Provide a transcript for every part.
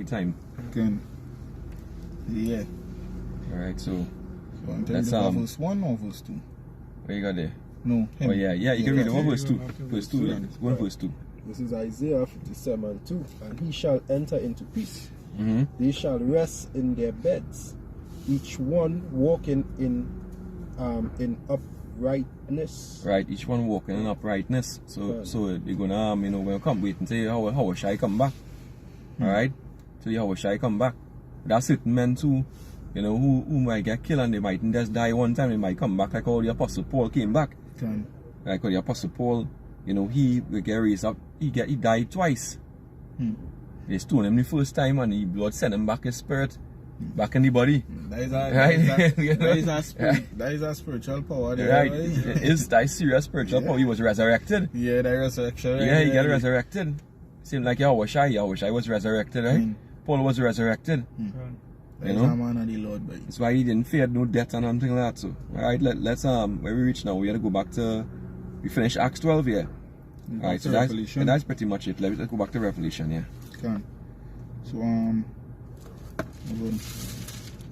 Time. Good. Yeah. Alright, so Let's verse 1 or verse 2? what you got there? No. Oh yeah, you can read it. What verse 2? Verse 2, yeah. Go on verse 2. This is Isaiah 57:2. And he shall enter into peace. They shall rest in their beds, each one walking in uprightness. Right, each one walking in uprightness. So they're gonna we'll come wait and say how shall I come back? Alright? So how shall I come back? There are certain men too, who might get killed and they might just die one time, they might come back like how the Apostle Paul came back. Like how the Apostle Paul, he will get raised up, he died twice. They stoned him the first time and the Lord sent him back his spirit, back in the body. That is a spiritual power there. Right. That is serious spiritual power. He was resurrected. Yeah, that resurrection. Yeah, he got resurrected. Seemed like Yahweh was resurrected, right? Paul was resurrected. That is a man of the Lord, boy. That's why he didn't fear no death and anything like that. So, alright, let's where we reach now, we gotta go back to, we finished Acts 12 here. Alright, so that's pretty much it. Let's go back to Revelation, yeah. Okay. So,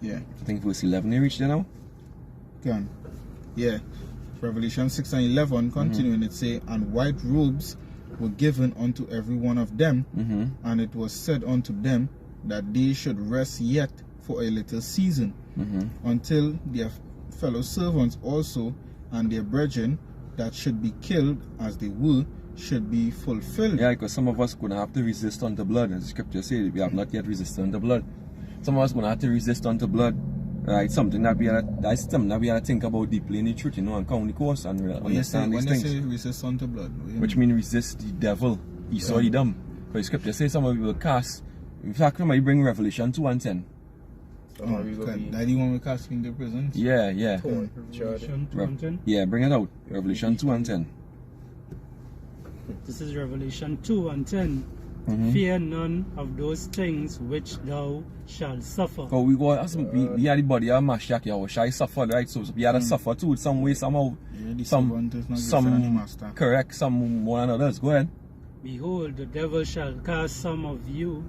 yeah. I think verse 11 we reached there now. Okay. Yeah. Revelation 6 and 11 continuing, it say, and white robes were given unto every one of them, and it was said unto them that they should rest yet for a little season, until their fellow servants also and their brethren that should be killed as they were should be fulfilled. Yeah, because some of us gonna have to resist unto blood, as the scripture says, we have not yet resisted unto blood. Some of us gonna have to resist unto blood. Right, something that we have to think about deeply in the truth, and count the course and understand these things. When you say resist unto blood, which means resist the devil, Esau the dumb. Because the scripture says some of you will cast. In fact, somebody bring Revelation 2 and 10. That the one we cast in the prisons? Yeah. Revelation 2 and 10? Yeah, bring it out. Revelation 2 and 10. This is Revelation 2 and 10. Fear none of those things which thou shalt suffer. So we had the body of Mashiach, Yahweh suffered, right? So we had to suffer too, some way, somehow. Yeah, some correct, some more than others. Go ahead. Behold, the devil shall cast some of you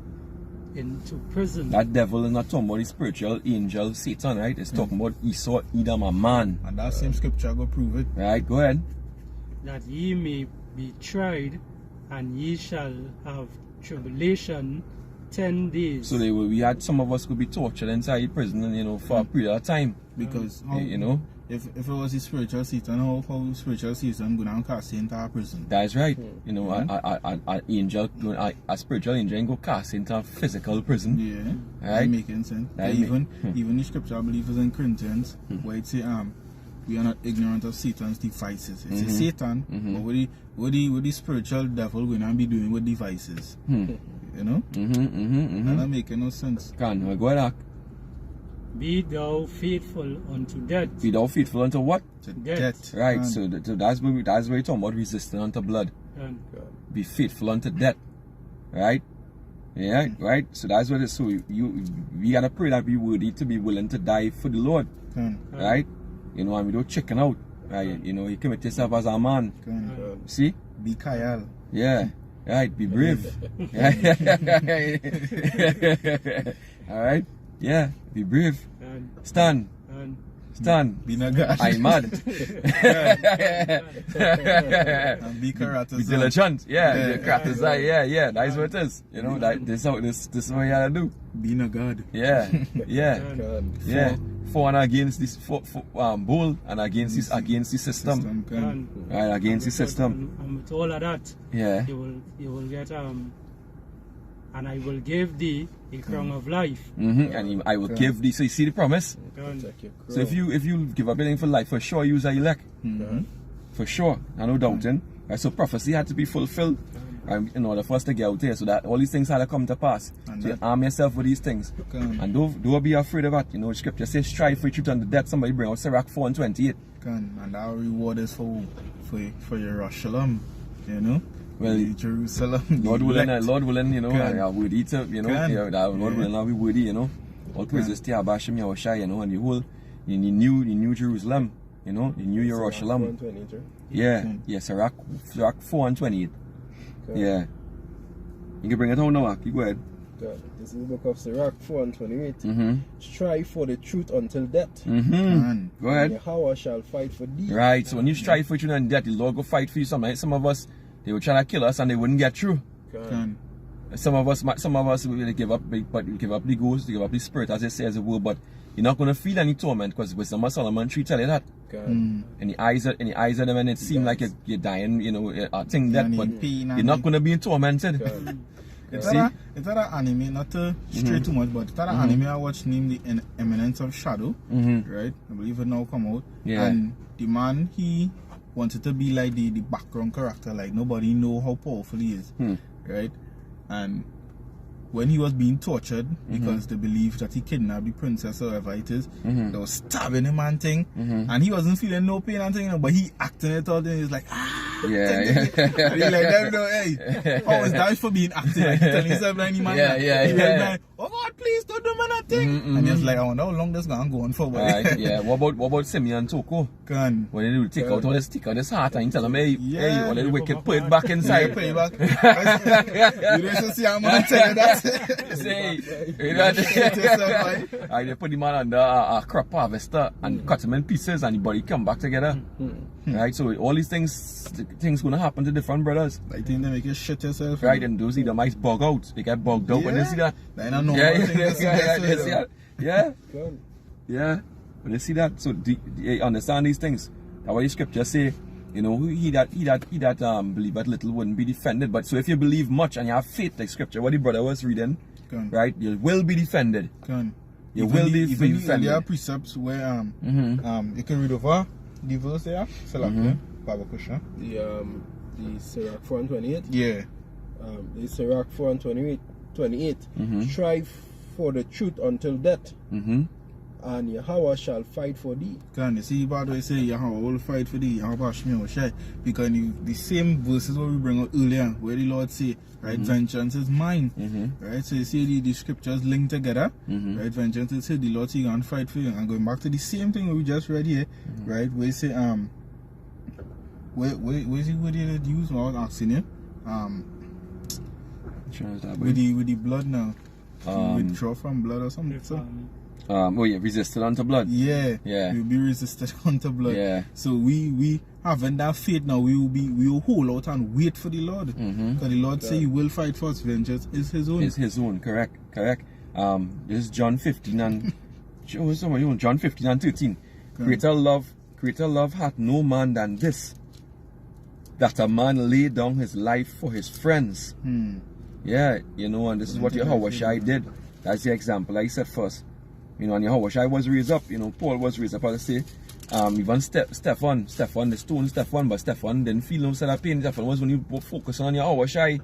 into prison. That devil is not talking about the spiritual angel Satan, right? It's talking about Esau, Edom, a man. And that same scripture go prove it. Right, go ahead. That ye may be tried, and ye shall have tribulation 10 days. So we had some of us could be tortured inside prison, for a period of time. Because if it was the spiritual Satan, how spiritual Satan gonna cast into a prison? That's right. A spiritual angel ain't go cast into a physical prison. Yeah. Right? That making sense. Even the scripture I believe is in Corinthians, where it say we are not ignorant of Satan's devices. It's a Satan, but what the spiritual devil gonna be doing with devices? That making no sense. Can go ahead. Be thou faithful unto death. Be thou faithful unto what? To death. Right. So that's where you're talking about resisting unto blood. Be faithful unto death. Right. Yeah. Right. So that's what it is. So we gotta pray that we worthy to be willing to die for the Lord. Right. And we don't chicken out. Right. You commit yourself as a man. See? Be Kyle. Yeah. Right. Be brave. All right. Yeah. Be brave. Stand. Stand. Be not I'm mad. And be karate. Be diligent. Yeah. Yeah. That's what it is. This is what you gotta do. Be not God. Yeah. For and against this bull and against the system. Right, against the system. And with all of that, you will get and I will give thee a crown of life. And I will give thee. So you see the promise? So if you give up anything for life, for sure you are elect. For sure. I no doubting. Right, so prophecy had to be fulfilled in order for us to get out here. So that all these things had to come to pass. So you arm yourself with these things. And don't be afraid of that. Scripture says strive for truth unto death. Somebody bring out Sirach 4 and 28. And our reward is for Jerusalem. Well, Jerusalem. Lord willing, I are worthy to, Lord willing, I'll be worthy, All praises to Abashim Yahushai, and the whole, the new Jerusalem, the new Jerusalem. Yeah, Sirach 4 and 28. Yeah. You can bring it home now, you go ahead. God. This is the book of Sirach 4:28. Mm-hmm. Strive for the truth until death. Mm-hmm. Kan. Go ahead. Yahweh shall fight for thee. Right, so when you strive for truth and death, the Lord will fight for you. Some of us, they were trying to kill us and they wouldn't get through. Kan. Some of us will give up, but we give up the ghost, give up the spirit, as they say as a word. But you're not going to feel any torment, because Wisdom of Solomon 3 tell you that. God. In the eyes of them, and it seems like you're dying, you know, thing that, Yeah, but in pain and you're not going to be tormented. God. It's See? that anime, not to stray too much, but it's that anime I watched named The Eminence of Shadow, right? I believe it now come out. Yeah. And the man, he wanted to be like the background character, like nobody know how powerful he is, right? And when he was being tortured because they believed that he kidnapped the princess or whatever it is, they was stabbing him and thing, and he wasn't feeling no pain and thing, you know, but he acting it all, and he's like, Yeah. and he like, them, you know, hey, how was that for being acting? Like, he telling himself like, man, like, oh God, please don't do that thing. And he's like, I wonder how long this gonna go on for. Right, yeah. What about Simeon Toko? Can. When they do take out all this, take out this heart and tell him, hey, Yeah. all the wicked, put it back inside. Pay back. You don't see a man tell you that. Say, you know, they put the man under a crop harvester and cut him in pieces, and the body come back together. Right, so all these things gonna happen to different brothers. I think they make you shit yourself. Right, and those Edomites bug out. They get bugged out when they see that. They don't know Yeah, what thing they see that, they see that. Yeah, God. yeah. When they see that, so they understand these things. That's why the scripture say, you know, he that believe but little wouldn't be defended. But so if you believe much and you have faith, like scripture, what the brother was reading, Can. right, you will be defended. Can. You will be even defended. there are precepts where you can read over the verse there. Select Baba Kusha. The Sirach 4:28. Yeah. The Sirach 4:28. Strive for the truth until death, and Yahweh shall fight for thee. Can you see about what I say Yahweh will fight for thee, Yahweh Shmi will shine. Because the same verses what we bring out earlier, where the Lord say, right, vengeance is mine. Right? So you see the scriptures linked together. Right, vengeance is here, the Lord say gonna fight for you. And going back to the same thing we just read here, right, where you say where is it where they use what I was asking you? With the blood now. Withdraw from blood or something. Oh yeah, resisted unto blood. Yeah. We'll be resisted unto blood. Yeah. So we having that faith now, we will hold out and wait for the Lord. Because the Lord say he will fight for us. Vengeance is his own. It's his own, correct. This is John 15 and John 15 and 13. Greater love hath no man than this, that a man lay down his life for his friends. Yeah, you know, and this is what Yahweh did. That's the example I said first. You know, and Yahweh was raised up. You know, Paul was raised up, as I say. Even Stephen, the stone Stephen, but Stephen didn't feel no sort of pain. Stephen was when you focus on Yahweh,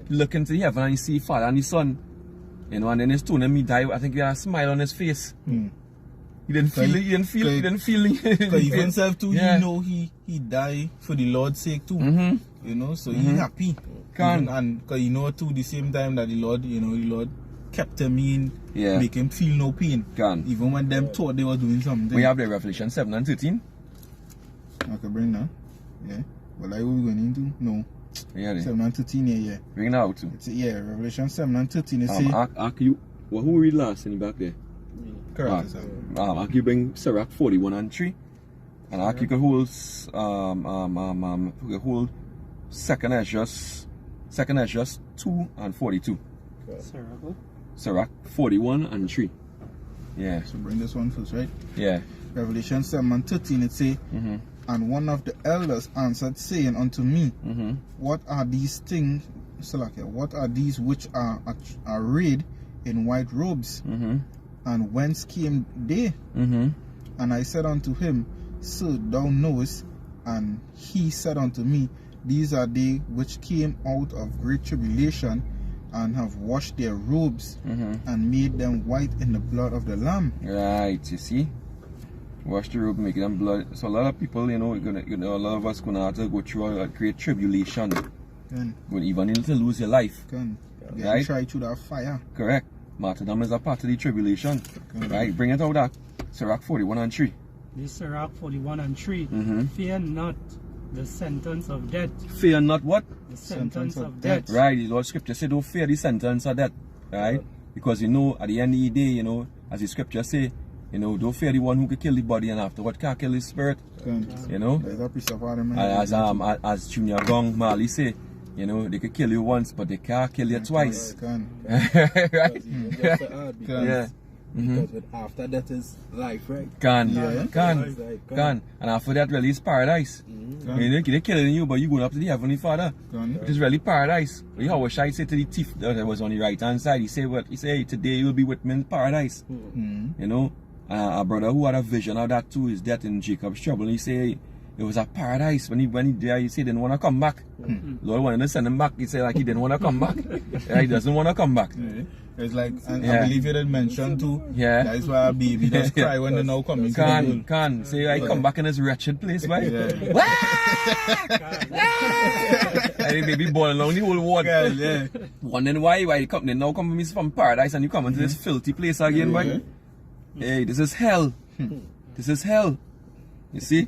look into heaven and you see Father and the Son. You know, and then his stone and me die. I think he had a smile on his face. He didn't feel it. He didn't feel it. Because even himself too, he know he died for the Lord's sake too. You know, so he happy. And because you know too, the same time that the Lord, you know, the Lord kept him in, make him feel no pain. Even when them thought they were doing something. We have the Revelation 7 and 13. I can bring that. Yeah. Well, I will be going into no. 7 and 13, yeah. Bring that out too. Revelation 7 and 13 is who read last in the back there? Correct. I can bring Sirach 41 and 3. And I can hold Second Ezra 2 and 42. Sirach 41 and 3. Yeah. So bring this one first, right? Yeah. Revelation 7 and 13 it say, and one of the elders answered, saying unto me, what are these things, what are these which are arrayed in white robes? And whence came they? And I said unto him, Sir, thou knowest. And he said unto me, these are they which came out of great tribulation, and have washed their robes, and made them white in the blood of the Lamb. Right, you see? Wash the robe, make them blood. So a lot of people, you know, a lot of us gonna have to go through a great tribulation. When even to lose your life. Right? Try through that fire. Correct. Martyrdom is a part of the tribulation. Right? Bring it out that. Sirach 41 and 3. This Sirach 41 and 3. Fear not the sentence of death. Fear not what? The sentence of death. Right, the Lord scripture said don't fear the sentence of death. right? Because you know, at the end of the day, you know, as the scripture say, you know, don't fear the one who can kill the body and afterward can't kill the spirit. You know, there's a piece of argument. As Junior Gong Marley say, you know, they could kill you once, but they can't kill you twice. Right? Yeah. Because after that is life, right? Can. And after that, really, is paradise. You know, they're killing you, but you going up to the Heavenly Father. It is really paradise. You know, what I say to the thief that was on the right hand side, he said, what? He said, hey, today you will be with me in paradise. You know, a brother who had a vision of that too is death in Jacob's trouble. And he said, hey, it was a paradise. When he there, he said he didn't want to come back. Lord wanted to send him back. He said like he didn't want to come back. He doesn't want to come back. It's like, and I believe you did mention too. Yeah. That's why a baby does cry when they now come into the world. Can. Say I come back in this wretched place, right? And the baby born along the whole world. Wondering why you come, they now come from paradise and you come into this filthy place again, right? Hey, this is hell. This is hell. You see?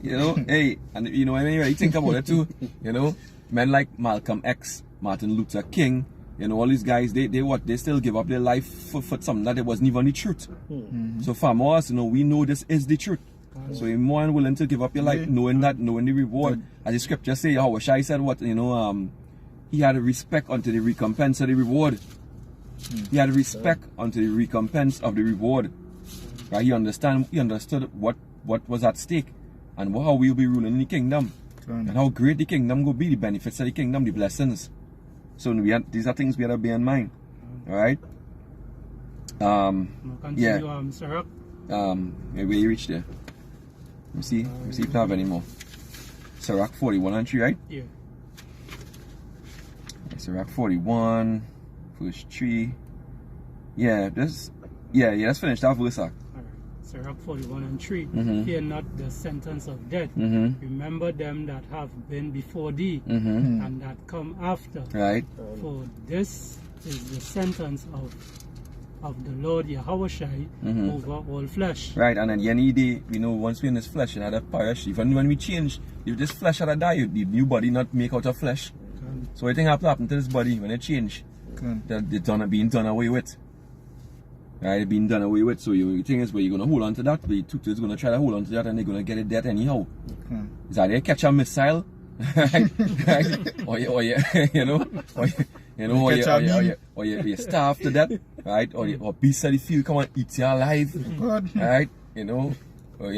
You know, hey, and you know what I mean? You think about it too. You know, men like Malcolm X, Martin Luther King, you know, all these guys, they still give up their life for something that it wasn't even the truth. So for us, you know, we know this is the truth. So you're more than willing to give up your life, knowing the reward. As the scripture say, Yahushua said what, you know, he had a respect unto the recompense of the reward. He had a respect unto the recompense of the reward. Right? He understood what was at stake and how we'll be ruling in the kingdom. And how great the kingdom will be, the benefits of the kingdom, the blessings. So these are things we have to bear in mind. Alright? Yeah. Where you reach there? Let me see if you have any more. Sirach 41 and 3, right? Yeah. Sirach 41, verse 3. Yeah, let's finish that verse. Sirach 41 and 3. Fear not the sentence of death. Remember them that have been before thee and that come after. Right. For this is the sentence of the Lord Yahushua over all flesh. Right, and at the end of the day, you know, once we're in this flesh, it had to perish. Even when we change, if this flesh had to die, the new body not make out of flesh. So anything have to happen to this body when it change. It's being done away with. Right, being done away with. So the thing is, where you're gonna hold on to that, the tutor is gonna try to hold on to that, and they're gonna get it dead anyhow. Is that they catch a missile, right? Or you starve to death, right? Or beast of the field come and eat you alive, right? Or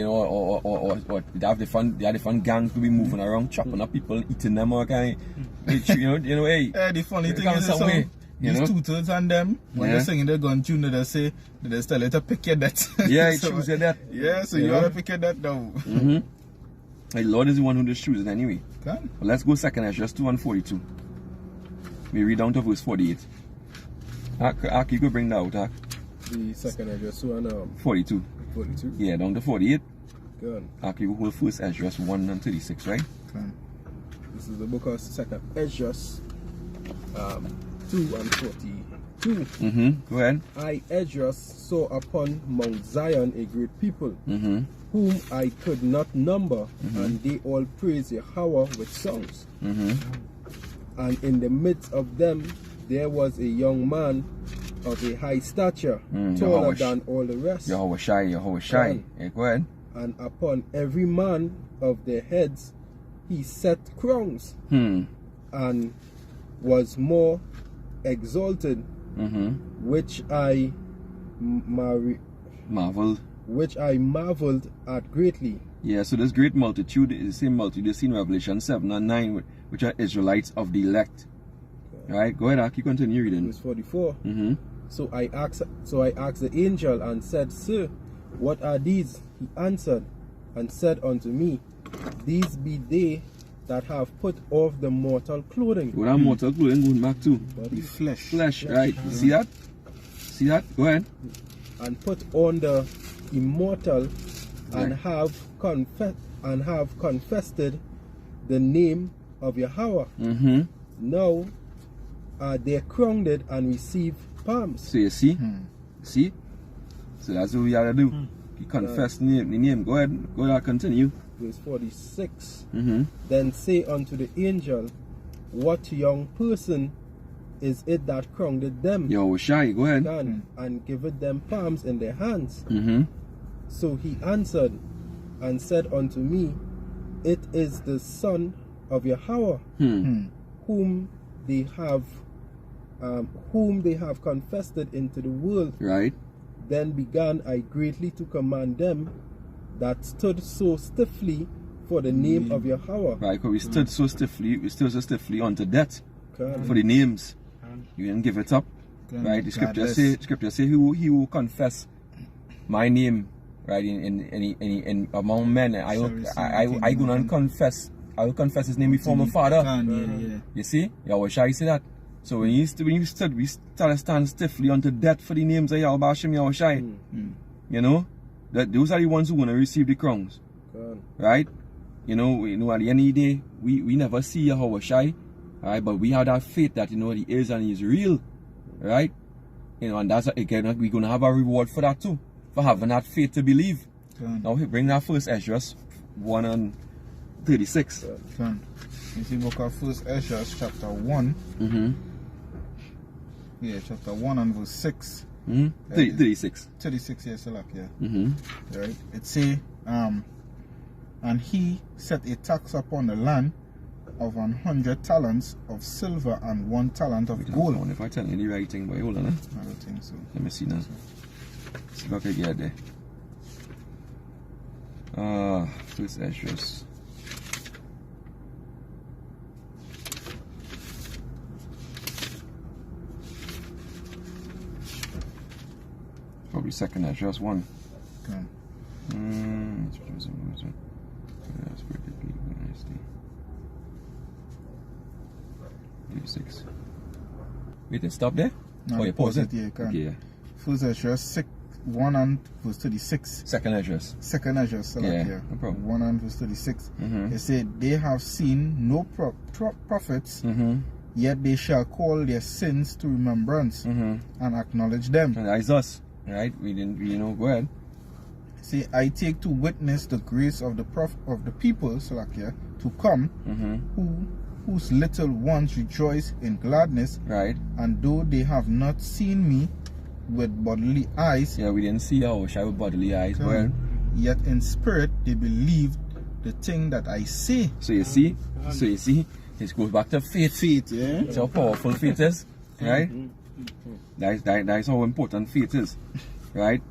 they have the fun gangs to be moving around, chopping up people, eating them, or kind. Hey. The funny thing is, these tutors and them, when they're singing their gun tune, they say, they tell you to pick your death. Yeah, so, choose your death. Yeah, so you gotta pick your death now. The Lord is the one who just chooses anyway. Well, let's go 2 Ezra 2 and 42. We read down to verse 48. Ak, you could bring that out, Ak. The 2 Ezra 2 and 42. 42? Yeah, down to 48. Good. Ak, you hold 1 Ezra 1 and 36, right? This is the book of 2 Ezra 2 and 42. Go ahead. I, Ezra, saw upon Mount Zion a great people, whom I could not number, and they all praise Yahweh with songs. And in the midst of them there was a young man of a high stature, taller than all the rest. Yahushua. Yeah, go ahead. And upon every man of their heads he set crowns, and was more exalted, which I marveled at greatly. Yeah, so this great multitude is the same multitude you see in Revelation 7 and 9, which are Israelites of the elect. Right, go ahead, Aki, continue reading. Verse 44. So I asked the angel and said, Sir, what are these? He answered and said unto me, These be they that have put off the mortal clothing. What are mortal clothing going back to? The flesh. Flesh, right. You see that? See that? Go ahead. And put on the immortal, and have confessed the name of Yahweh. Now they crowned and receive palms. So you see? See? So that's what we have to do. You confess the name. Go ahead, continue. Verse 46. Then say unto the angel, What young person is it that crowned them? Yahweh Shai, go ahead. And giveth them palms in their hands. Mm-hmm. So he answered and said unto me, it is the Son of Yahweh, whom they have confessed into the world. Right. Then began I greatly to command them that stood so stiffly for the name of Yahweh. Right, because we stood so stiffly unto death for the names. You didn't give it up. Right? The scripture say he will confess my name, right, in among men. I gonna confess. I will confess his name before my Father. You see? Yahweh Shai say that. So when we stand stiffly unto death for the names of Yahweh Hashem Yahweh Shai. You know? That those are the ones who want to receive the crowns. Right? You know, at the end of the day, we never see Yahweh Shai. Right? But we have that faith that, he is and he is real. Right? And that's, again, we're going to have a reward for that too. For having that faith to believe. Now, we bring that first Ezra 1 and 36. You see, book of first Ezra, chapter 1. Yeah, chapter 1 and verse 6. 36. 36, yes, yeah. Mm-hmm. Right. It say, and he set a tax upon the land of 100 talents of silver and 1 talent of gold. If I tell you the right thing, boy, hold on. I don't think so. Let me see now. See if I can get there. First Ezra. Probably second Ezra 1. Okay. That's pretty big. 36. Wait, and stop there? No, you pause it? Yeah, you can. Okay, yeah. First Ezra 1 and verse 36. Second Ezra. Second Ezra, yeah, no problem. 1 and verse 36. They say, they have seen no prophets, yet they shall call their sins to remembrance and acknowledge them. And that is us, right? We didn't, go ahead. See, I take to witness the grace of the people, to come, whose little ones rejoice in gladness, right? And though they have not seen me with bodily eyes, yeah, we didn't see Yahweh Shai with bodily eyes, but yet in spirit they believed the thing that I say. So you see, it goes back to faith. Yeah. It's how powerful faith is, right? That's how important faith is, right?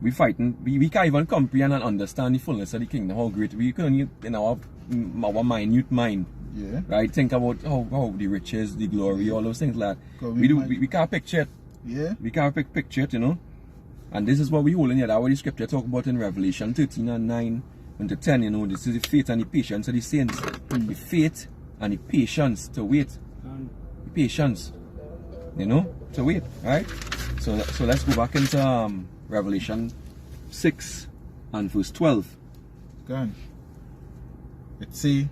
We fighting. We can't even comprehend and understand the fullness of the kingdom. How great we can in our minute mind. Yeah. Right. Think about how the riches, the glory, all those things like that. We can't picture it. Yeah. We can't picture it, And this is what we hold in here. That's what the scripture talk about in Revelation 13 and 9 and to 10. This is the faith and the patience of the saints. The faith and the patience to wait. The patience, to wait. Right. So let's go back into Revelation 6 and verse 12. Gone. It say,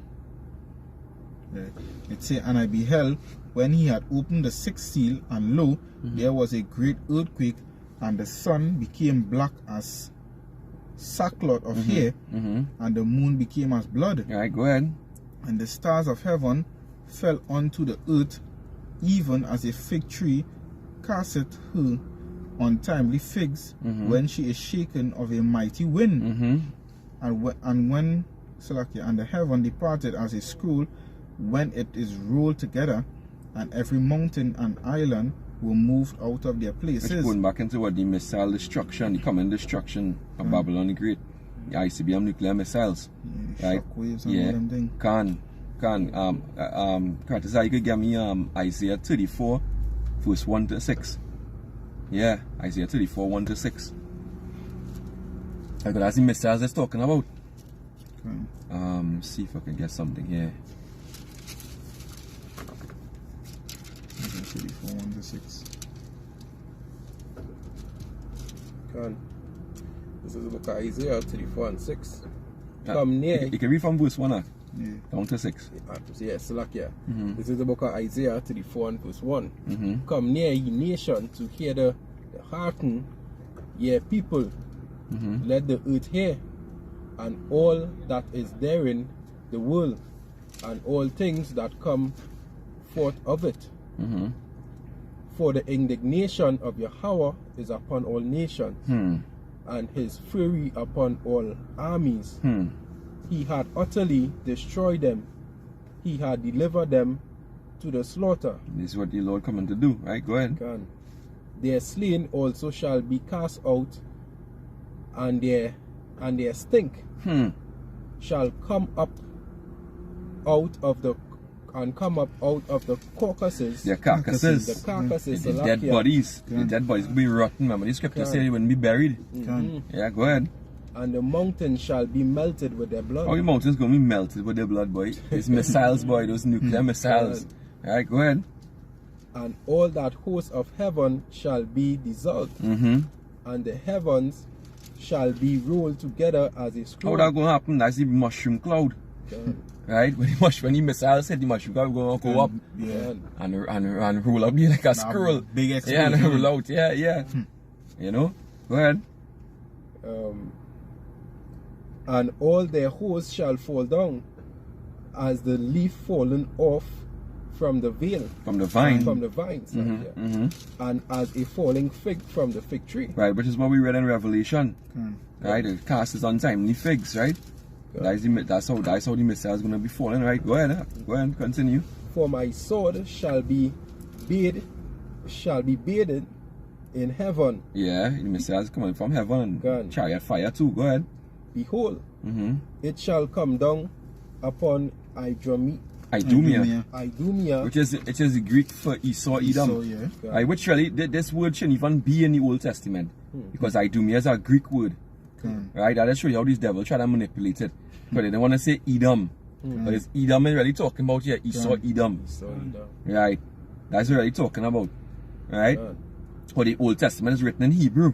and I beheld when he had opened the sixth seal, and lo, there was a great earthquake, and the sun became black as sackcloth of hair, and the moon became as blood. All right, go ahead. And the stars of heaven fell onto the earth, even as a fig tree casteth her untimely figs when she is shaken of a mighty wind. And the heaven departed as a scroll when it is rolled together, and every mountain and island were moved out of their places. Which going back into what the missile destruction, the coming destruction of Babylon the Great, the ICBM nuclear missiles, right? Shockwaves and all them things. Curtis, you could give me Isaiah 34 verse 1 to 6. Yeah, Isaiah 34 1 to 6. Because that's the missiles it's talking about. See if I can get something here. 34 1 to 6. This is the book of Isaiah 34 and 6. Come near. You can read from verse 1 Yeah. down to 6. Yes, This is the book of Isaiah 34 and verse 1. Come near, ye nation, to hear the hearken, ye people. Let the earth hear, and all that is therein, the world, and all things that come forth of it. For the indignation of Yahweh is upon all nations, and his fury upon all armies. He had utterly destroyed them. He had delivered them to the slaughter. This is what the Lord coming to do, right? Go ahead. Their slain also shall be cast out, and their stink shall come up out of the carcasses. Their carcasses. The carcasses. The dead bodies. The dead bodies will be rotten. Remember, the scripture said they wouldn't be buried. Yeah, go ahead. And the mountains shall be melted with their blood. How the mountains gonna be melted with their blood, boy? It's missiles, boy. Those nuclear missiles. Alright, go ahead. And all that host of heaven shall be dissolved, and the heavens shall be rolled together as a scroll. How that gonna happen? That's the mushroom cloud. Right? When the missiles hit, the mushroom cloud gonna go up and roll up like a scroll. Big explosion. Yeah, and roll out. Yeah. You know? Go ahead. And all their hosts shall fall down, as the leaf fallen off from the veil. From the vine. From the vines. And as a falling fig from the fig tree. Right, which is what we read in Revelation. Right? It casts untimely figs, right? That's how the missile is going to be falling, right? Go ahead, continue. For my sword shall be bathed in heaven. Yeah, the missile is coming from heaven. Chariot fire too. Go ahead. Behold, it shall come down upon Idumea, which is the Greek for Esau, Edom. Right, which really this word shouldn't even be in the Old Testament, because Idumea is a Greek word. Right, that'll show you how these devils try to manipulate it. But they don't want to say Edom, but it's Edom is really talking about here. Esau, Edom. Right, that's what really talking about. Right, but the Old Testament is written in Hebrew.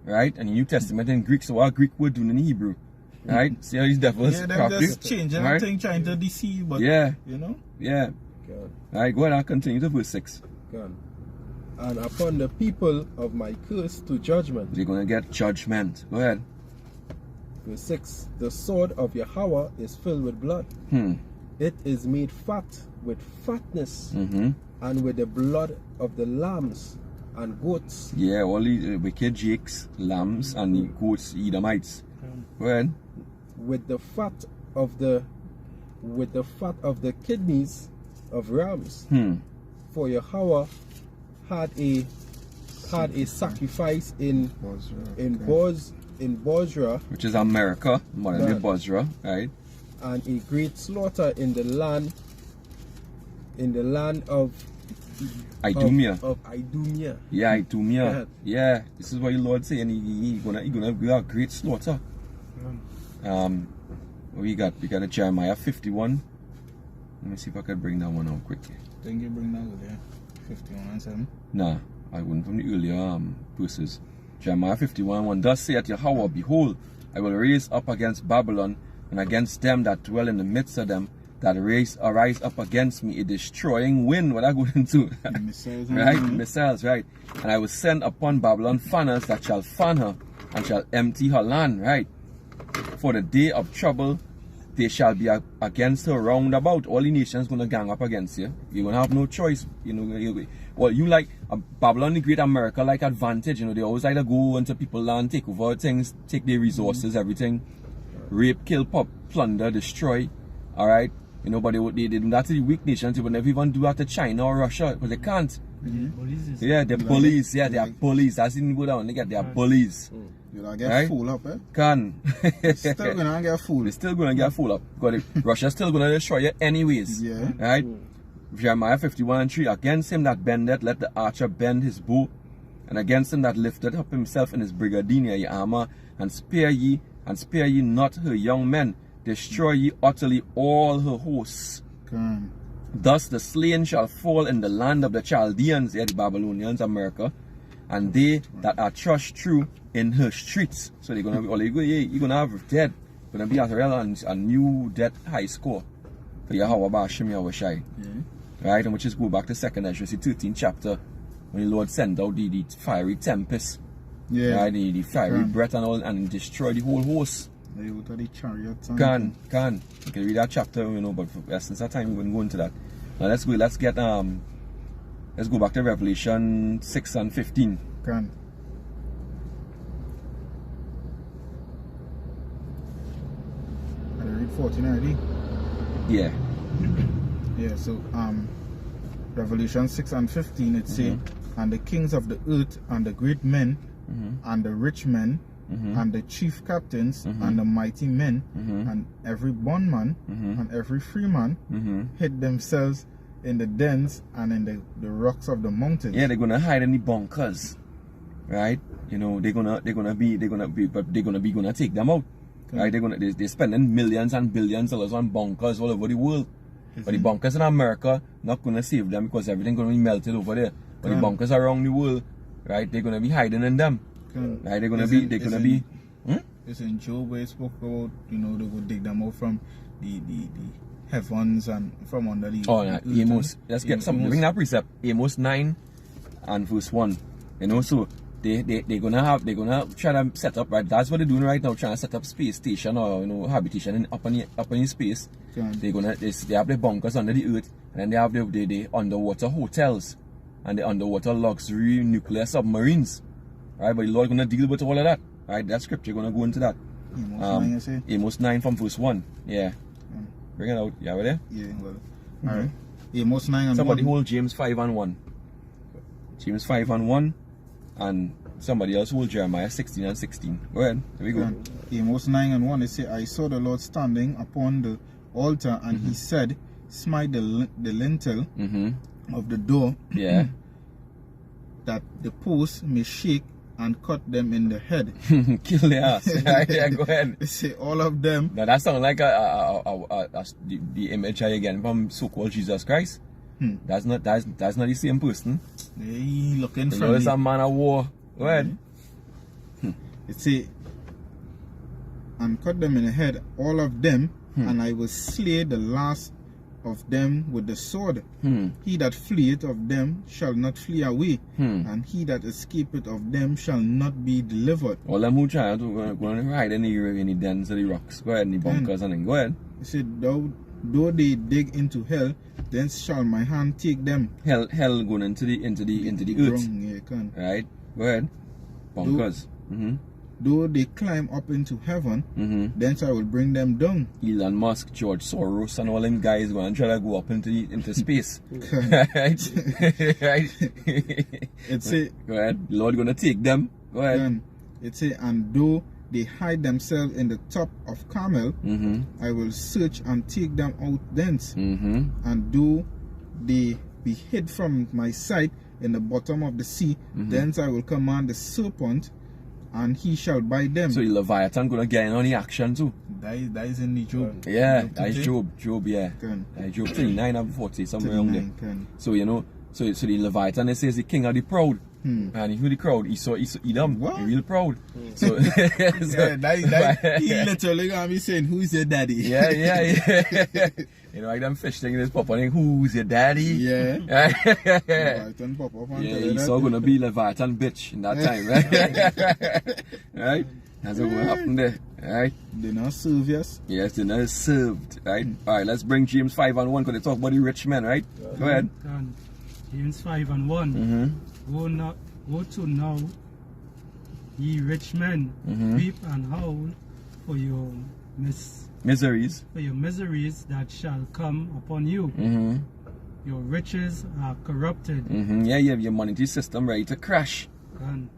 Right, and the New Testament in Greek, so what Greek word doing in Hebrew? Right, see how these devils just changing everything, trying to deceive, but you know. Right, go ahead and continue to verse 6. And upon the people of my curse to judgment. They're gonna get judgment. Go ahead. Verse 6. The sword of Yahweh is filled with blood. It is made fat with fatness, and with the blood of the lambs and goats. Yeah, all the wicked jakes, lambs, and the goats, Edomites. Go ahead. With the fat of the kidneys of rams. For Yahweh had a sacrifice in Bozrah, which is America, modern day Bozrah, right? And a great slaughter in the land of Idumea. Of Idumea. Yeah, Idumea. Yeah, this is what the Lord saying. He gonna be a great slaughter. We got a Jeremiah 51. Let me see if I can bring that one out quickly. Think you bring that with there? 51 and 7? Nah, I went from the earlier verses. Jeremiah 51:1. Thus saith Yahweh, behold, I will raise up against Babylon and against them that dwell in the midst of them, that arise up against me a destroying wind. What I go into? Missiles, right? Missiles, right? And I will send upon Babylon fanners that shall fan her and shall empty her land, right? For the day of trouble they shall be against her round about. All the nations gonna gang up against you. You're gonna have no choice. You know, well, you like Babylon the Great, America like advantage. You know, they always like to go into people's land, take over things, take their resources, everything, rape, kill, pop, plunder, destroy. All right, you know, but they do that to the weak nations. They would never even do that to China or Russia, but they can't. Yeah, they're bullies. Yeah, they are bullies. That's the word I want to get. They are bullies. You'll get fooled up, eh? Still gonna get fooled. They're still gonna get fooled up. Because Russia's still gonna destroy you anyways. Yeah. Right? Jeremiah 51:3. Against him that bendeth, let the archer bend his bow, and against him that lifteth up himself in his brigadier, ye armor, and spare ye not her young men. Destroy ye utterly all her hosts. Thus the slain shall fall in the land of the Chaldeans, the Babylonians, America, and they that are thrust through in her streets. So they're gonna be you're gonna have dead. Gonna be at a new death high score for Yahweh Bashim Yahushai. Right, and which is go back to 2nd Ezra 13th chapter, when the Lord sent out the fiery tempest. Right, the fiery breath and all, and destroy the whole host. The chariots. You can read that chapter, you know, but for essence of time we wouldn't go into that. Now let's get Let's go back to Revelation 6 and 15. Can. I read 14 already. Yeah. Yeah, so Revelation 6 and 15 it say, and the kings of the earth and the great men and the rich men and the chief captains and the mighty men and every bondman and every free man hid themselves in the dens and in the rocks of the mountains. Yeah, they're gonna hide in the bunkers, right? You know, they're gonna take them out, right? They're spending millions and billions of dollars on bunkers all over the world. But the bunkers in America not gonna save them because everything's gonna be melted over there. But the bunkers around the world, right? They're gonna be hiding in them, right? They're gonna be. It's in Job where it spoke about, you know, they would dig them out from the heavens and from under the. Oh, yeah. Amos. Let's get something. Bring that precept. Amos 9 and verse 1. You know, so they're gonna try to set up, right? That's what they're doing right now, trying to set up space station or, you know, habitation up in space. They have the bunkers under the earth, and then they have the underwater hotels and the underwater luxury nuclear submarines, right? But the Lord gonna deal with all of that, right? That scripture gonna go into that. Amos 9 from verse 1. Yeah. Bring it out. Yeah, over there. Yeah. Well. All right. Amos 9 and somebody 1. hold James 5 and 1. James 5 and 1, and somebody else hold Jeremiah 16 and 16. Go ahead. Here we go. Amos 9 and 1. It say, I saw the Lord standing upon the altar, and he said, smite the lintel of the door, that the posts may shake, and cut them in the head. Kill their ass. Yeah, go ahead. They say all of them. Now that sounds like the image again from so-called Jesus Christ. That's not the same person. They looking for me. It's a man of war. Go ahead. It say, and cut them in the head, all of them, and I will slay the last of them with the sword. He that fleeth of them shall not flee away, and he that escapeth of them shall not be delivered. All them who try to go and hide in the dens of the rocks. Go ahead, in the bunkers and then go ahead. He said, though they dig into hell, then shall my hand take them. Hell going into the earth. Yeah, right? Go ahead. Bunkers. Though they climb up into heaven, then I will bring them down. Elon Musk, George Soros, and all them guys going to try to go up into space. Right? It say, go ahead. The Lord going to take them. Go ahead. It say, and though they hide themselves in the top of Carmel, I will search and take them out thence. And though they be hid from my sight in the bottom of the sea, thence I will command the serpent, and he shall bite them. So the Leviathan gonna get in on the action too. That is in the Job. Yeah, that is Job, yeah. Job 29 and 40, somewhere around there. So you know, so the Leviathan, it says the king of the proud. And he knew the crowd, he them. What? He real proud. So, he literally gonna be saying, who's your daddy? Yeah. You know, like them fish thing in his pop on, who's your daddy? Yeah. Leviathan pop up and Esau gonna be Leviathan bitch in that time, right? Right? That's what will happen there, right? They not serve, yes? Yes, they not served, right? Alright, let's bring James 5 and 1 because they talk about the rich men, right? Go ahead. James 5 and 1. Go to now, ye rich men, weep and howl for your miseries. For your miseries that shall come upon you. Your riches are corrupted. Yeah, you have your monetary system ready to crash.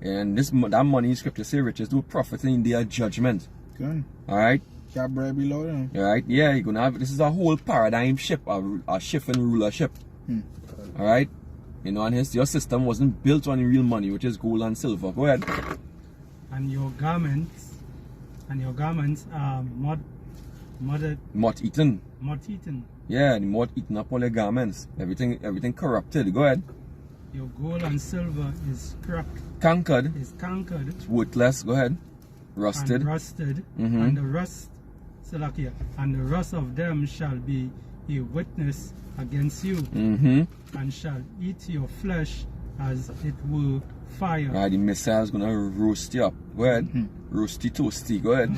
And that money, scripture say, riches do profit in their judgment. Alright? Can't bribe the Lord. Alright, yeah, you're gonna have, this is a whole paradigm shift, a shift in rulership. Alright? You know, and your system wasn't built on real money, which is gold and silver. Go ahead. And your garments are moth-eaten. Moth-eaten. Yeah, the moth eating up all your garments. Everything corrupted. Go ahead. Your gold and silver is cankered. It's worthless. Go ahead. Rusted. And the rust of them shall be a witness against you, and shall eat your flesh as it were fire. Right, the missile's gonna roast you up. Go ahead. Roasty toasty, go ahead.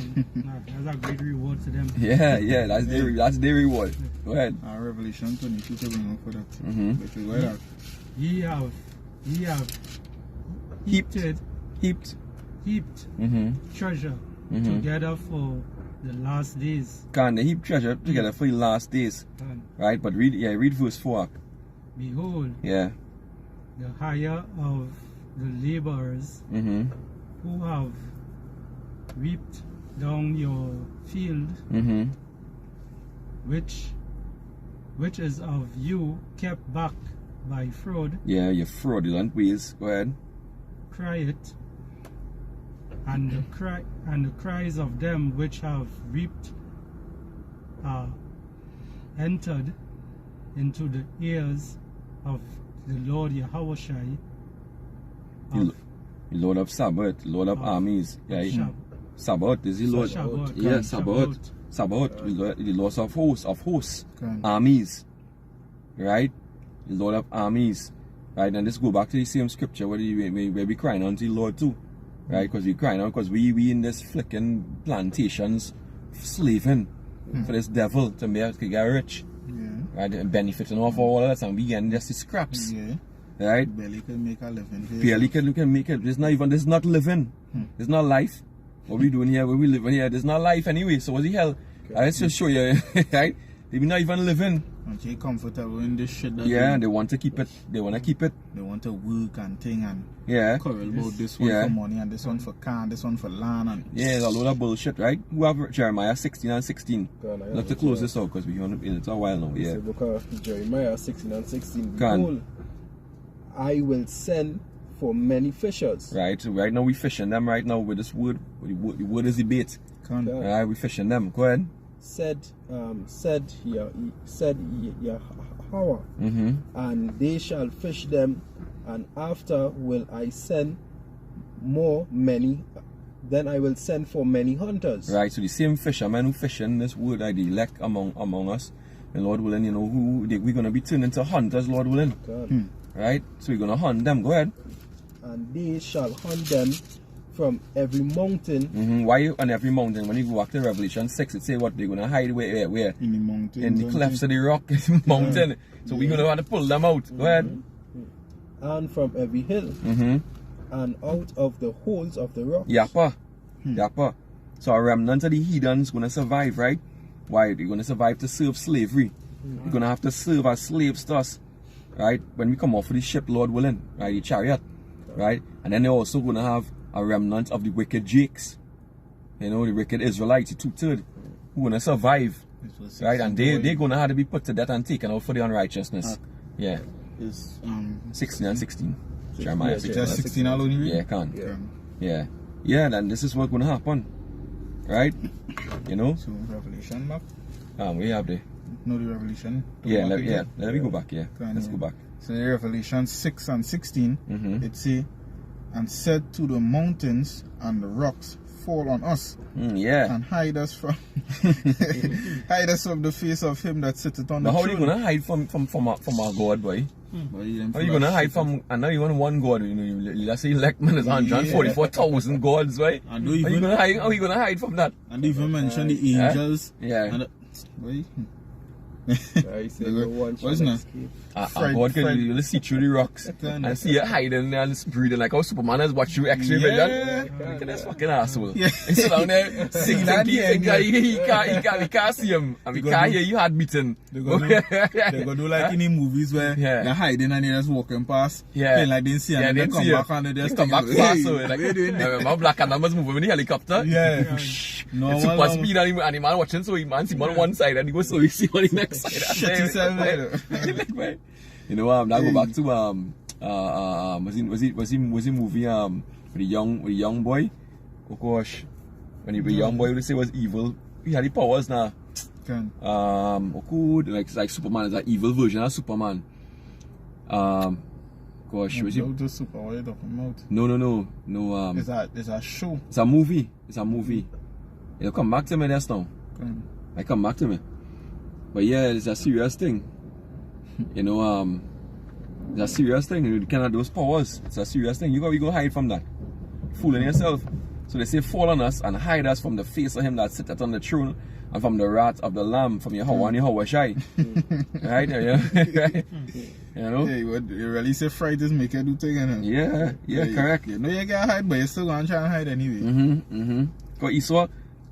That's a great reward to them. Yeah, that's their reward. Go ahead. Revelation 22 to bring up for that. Mm-hmm. Go ahead. Ye have Heaped. treasure together for the last days. Can they heap treasure together for the last days? Right, but read verse 4. Behold, Yeah. the hire of the laborers who have reaped down your field, which is of you kept back by fraud. Yeah, your fraudulent ways. Go ahead. Cry it, and the cries of them which have reaped are entered into the ears of the Lord Yahushai, The Lord of Sabbath, Lord of armies. Yeah, Sabbath is the Lord. Shabbat. Yeah, Sabbath. Sabbath, the Lord of hosts, Okay. armies. Right? The Lord of armies. Right? And let's go back to the same scripture where we crying unto the Lord too. Right? Because we crying out because we in this flicking plantations slaving for this devil to get rich. Yeah. Right? And benefiting off all of that, and we getting just the scraps. Yeah. Right? Barely can make a living. Barely can make it. This is not living. It's not life. What we doing here, where we living here, there's not life anyway. So what the hell? Let's just show you, right? They be not even living. Aren't they comfortable in this shit? That Yeah, they want to keep it. They want to keep it. They want to work and thing and Yeah. quarrel about this one Yeah. for money and this one for car and this one for land and Yeah, it's a load of bullshit, right? Who have Jeremiah 16 and 16? Go on, I Let's have close it, this out because we're in it a while now. It's Yeah. the book of Jeremiah 16 and 16. Go on. Behold, I will send for many fishers. Right. So right now we fishing them right now with this wood. The wood is the bait. can. Yeah. Alright, we fishing them. Go ahead. Said Yahweh, and they shall fish them, and after will I send many. Then I will send for many hunters. Right. So the same fishermen who fishing this wood are the elect among us. And Lord willing, you know, we're gonna be turned into hunters, Lord willing. God. Right? So we're gonna hunt them. Go ahead. And they shall hunt them from every mountain. Why on every mountain? When you go back to Revelation 6, it say what they're gonna hide where? In the mountains. In the clefts of the rock mountain. So we're gonna have to pull them out. Go ahead. And from every hill. And out of the holes of the rock. Yappa. Yappa. So a remnant of the heathens gonna survive, right? Why? They're gonna survive to serve slavery. They're gonna have to serve as slaves to us. Right? When we come off of the ship, Lord willing, right? The chariot. Right? And then they're also gonna have a remnant of the wicked Jakes. You know, the wicked Israelites, the 2/3, who gonna survive. Right? And they're gonna have to be put to death and taken out for their unrighteousness. Yeah. Is 16 and 16. Jeremiah Yeah, 16. just 16 alone. Yeah, can. Yeah. Yeah. Yeah, then this is what's gonna happen. Right? You know? So Revelation map. We have the No, the Revelation. yeah, let me go back, yeah. Go on, Let's yeah. go back. So in Revelation 6 and 16, Mhm. it say, and said to the mountains and the rocks, fall on us Yeah. and hide us from hide us from the face of him that sitteth on the But how are throne. you gonna hide from our God, boy? How are you gonna hide from and now you want one God, you know, let's say elect man is 144,000 gods, right? And How are you gonna hide from that? And even mention the angels. Yeah. And wait. I say no one shall What's that? escape. Our God can you see through the rocks and see you hiding and breathing like how Superman has watched you X-ray vision. Look at this fucking asshole. Yeah. He's still down there singing that, he yeah. can't see him and we They can't gonna hear you heart beating. They're gonna do like in the movies where Yeah. they're hiding and they're just walking past. Yeah. Playing like they didn't see and Yeah, then they they come see back you. and they just Come back think, fast, hey, so what like are you doing there? remember Black and was moving with the helicopter. Yeah. No It's one super long- speed and the man watching, so he man see him on one side and he goes so he see on the next side. Shit himself later. You know, now go back to was he movie with the young boy? Oh gosh, when he was a young boy, they say was evil. He had the powers now. Can. Oh good, like Superman is an evil version of Superman. Gosh, was he? The super what are you talking about? No. It's a show. It's a movie. It'll come back to me just now. Can. I come back to me. But yeah, it's a serious thing. You know, it's a serious thing. You cannot those powers. It's a serious thing. You go hide from that. Fooling yourself. So they say, fall on us and hide us from the face of him that sitteth on the throne and from the wrath of the Lamb, from Yahweh and Yahweh Shai. Right? Right? You know? Yeah, you really say fright is make you do thing, you know? Yeah, correct. You know you can hide, but you still gonna try and hide anyway. Because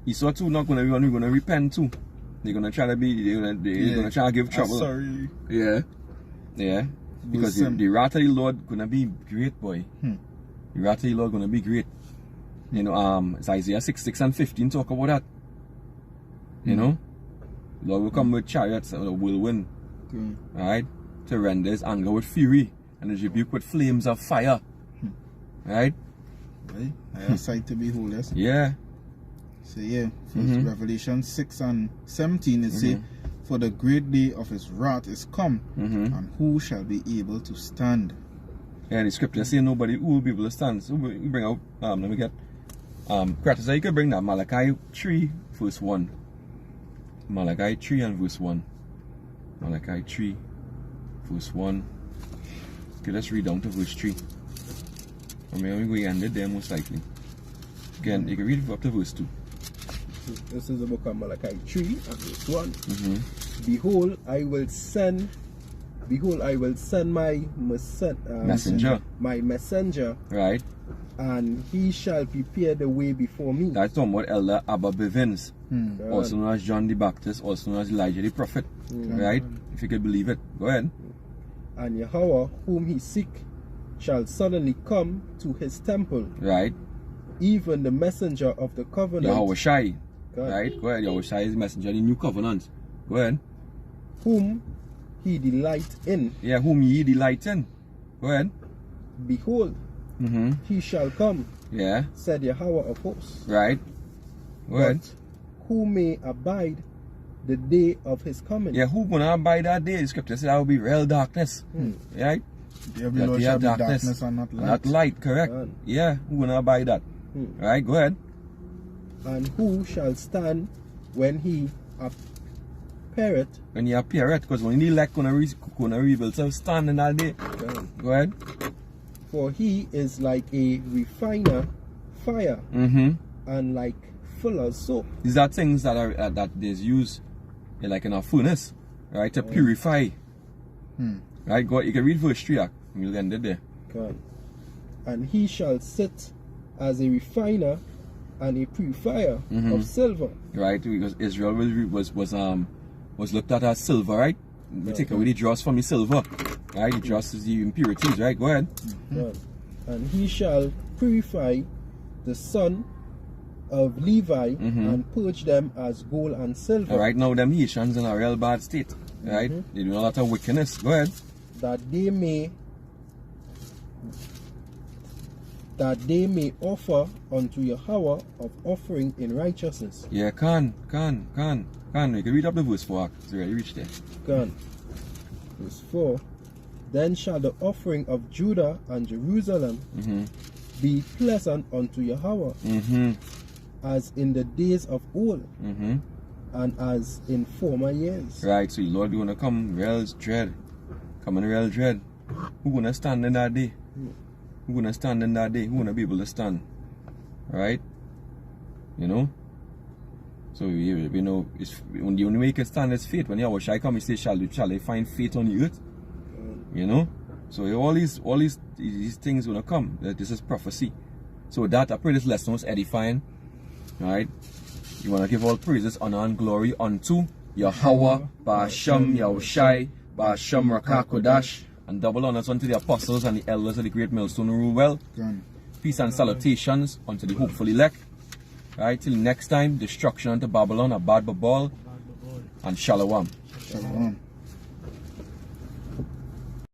Esau too not gonna repent too. They're gonna try to be gonna try to give trouble. Sorry. Yeah. Because the wrath of the Lord gonna be great, boy. The wrath of the Lord gonna be great. You know, it's Isaiah 6 and 15 talk about that. You know? The Lord will come with chariots and will win. Alright? To render his anger with fury and his rebuke with flames of fire. Right? Right? I have sight to behold, yes? Yeah. So yeah, Revelation 6 and 17 it say, for the great day of his wrath is come, and who shall be able to stand? Yeah, the scripture say nobody who will be able to stand. So we bring out, let me get, Kratos, you can bring that Malachi 3 verse 1. Malachi 3 and verse 1. Malachi 3 verse 1. Okay, let's read down to verse 3. I mean, we end it there most likely. Again, you can read up to verse 2. This is the book of Malachi 3 and verse 1. Behold, I will send my messenger. My messenger, right? And he shall prepare the way before me. That's talking about Elder Abba Bivens, also known as John the Baptist, also known as Elijah the Prophet, right? If you could believe it. Go ahead. And Yahweh, whom he seek, shall suddenly come to his temple. Right. Even the messenger of the covenant. Yahweh Shai. Right? Go ahead. Yahweh Shai is the messenger of the new covenant. Go ahead. Whom he delight in. Yeah, whom ye delight in. Go ahead. Behold, he shall come. Yeah. Said Yahweh of hosts. Right. Go ahead. Who may abide the day of his coming? Yeah, who gonna abide that day? The scripture says that will be real darkness. Right? Every Lord shall be darkness and not light. Not light, correct. Yeah, who gonna abide that? Right, go ahead. And who shall stand when he appeareth? When he appeareth, because when the elect gonna rebuild, so stand in that day. Go ahead. For he is like a refiner fire, and like fuller's soap. These are things that are that is used like in a furnace, right, to purify. Right, go. You can read verse 3. We'll end it there. And he shall sit as a refiner and a purifier of silver. Right, because Israel was looked at as silver, right? We take away the dross from the silver, right? The dross is the impurities, right? Go ahead. And he shall purify the son of Levi and purge them as gold and silver. Right now, them Haitians in a real bad state, right? They do a lot of wickedness. Go ahead. That they may offer unto Yahweh of offering in righteousness. Yeah, can. You can read up the verse 4. It's already reached there. Verse 4. Then shall the offering of Judah and Jerusalem be pleasant unto Yahweh, as in the days of old, and as in former years. Right, so the Lord is going to come real dread. Coming real dread. Who going to stand in that day? Who going to stand in that day? Who going to be able to stand? Right? You know? So, you know, when the only way you can stand is faith. When Yahweh Shai come, he says, shall they find faith on the earth? You know? So, all these things going to come. This is prophecy. So, with that, I pray this lesson was edifying. Alright? You want to give all praises, honor, and glory unto Yahweh, Ba'ashem, Yahushai, Ba'ashem, Rakakodash, and double honors unto the apostles and the elders of the great millstone who rule well. Peace and salutations unto the hopeful elect. Right, till next time, destruction unto Babylon, Abad Babal, and Shalom. Shalom.